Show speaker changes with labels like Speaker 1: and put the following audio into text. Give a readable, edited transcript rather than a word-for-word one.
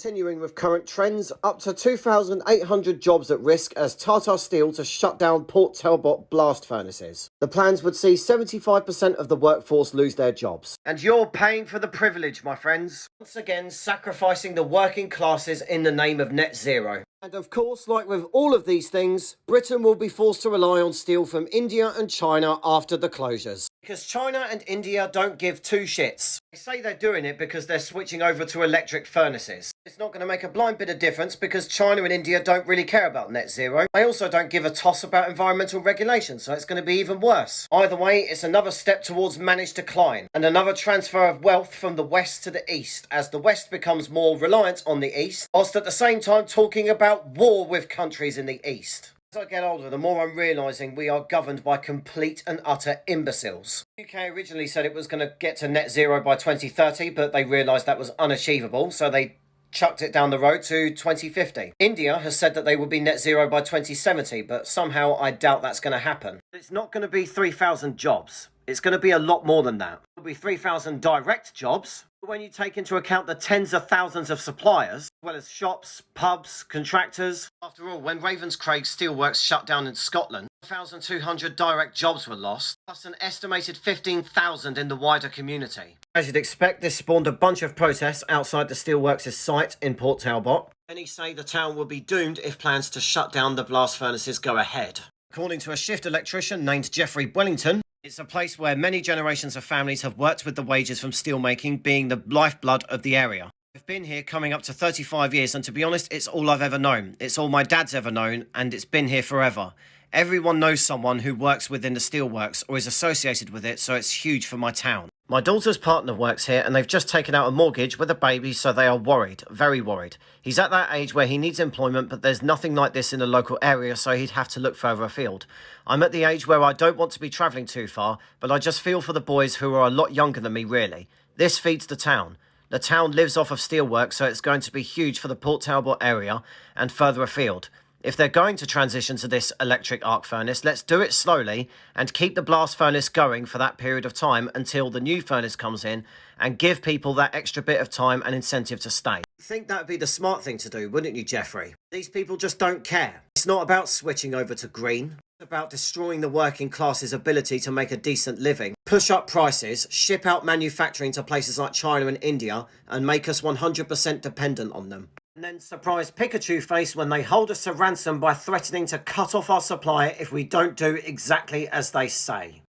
Speaker 1: Continuing with current trends, up to 2,800 jobs at risk as Tata Steel to shut down Port Talbot blast furnaces. The plans would see 75% of the workforce lose their jobs. And you're paying for the privilege, my friends. Once again, sacrificing the working classes in the name of net zero. And of course, like with all of these things, Britain will be forced to rely on steel from India and China after the closures. Because China and India don't give two shits. They say they're doing it because they're switching over to electric furnaces. It's not going to make a blind bit of difference because China and India don't really care about net zero. They also don't give a toss about environmental regulation, so it's going to be even worse. Either way, it's another step towards managed decline and another transfer of wealth from the west to the east as the west becomes more reliant on the east, whilst at the same time talking about war with countries in the east. As I get older, the more I'm realising we are governed by complete and utter imbeciles. The UK originally said it was going to get to net zero by 2030, but they realised that was unachievable, so they chucked it down the road to 2050. India has said that they will be net zero by 2070, but somehow I doubt that's going to happen. It's not going to be 3,000 jobs. It's going to be a lot more than that. It'll be 3,000 direct jobs. But when you take into account the tens of thousands of suppliers, as well as shops, pubs, contractors. After all, when Ravenscraig Steelworks shut down in Scotland, 1,200 direct jobs were lost, plus an estimated 15,000 in the wider community. As you'd expect, this spawned a bunch of protests outside the Steelworks' site in Port Talbot. Many say the town will be doomed if plans to shut down the blast furnaces go ahead. According to a shift electrician named Geoffrey Wellington, it's a place where many generations of families have worked with the wages from steelmaking being the lifeblood of the area. I've been here coming up to 35 years and to be honest, it's all I've ever known. It's all my dad's ever known and it's been here forever. Everyone knows someone who works within the steelworks or is associated with it, so it's huge for my town. My daughter's partner works here and they've just taken out a mortgage with a baby, so they are worried, very worried. He's at that age where he needs employment, but there's nothing like this in the local area, so he'd have to look further afield. I'm at the age where I don't want to be travelling too far, but I just feel for the boys who are a lot younger than me, really. This feeds the town. The town lives off of steelwork, so it's going to be huge for the Port Talbot area and further afield. If they're going to transition to this electric arc furnace, let's do it slowly and keep the blast furnace going for that period of time until the new furnace comes in and give people that extra bit of time and incentive to stay. I think that would be the smart thing to do, wouldn't you, Geoffrey? These people just don't care. It's not about switching over to green. It's about destroying the working class's ability to make a decent living, push up prices, ship out manufacturing to places like China and India, and make us 100% dependent on them. And then surprise Pikachu face when they hold us to ransom by threatening to cut off our supply if we don't do exactly as they say.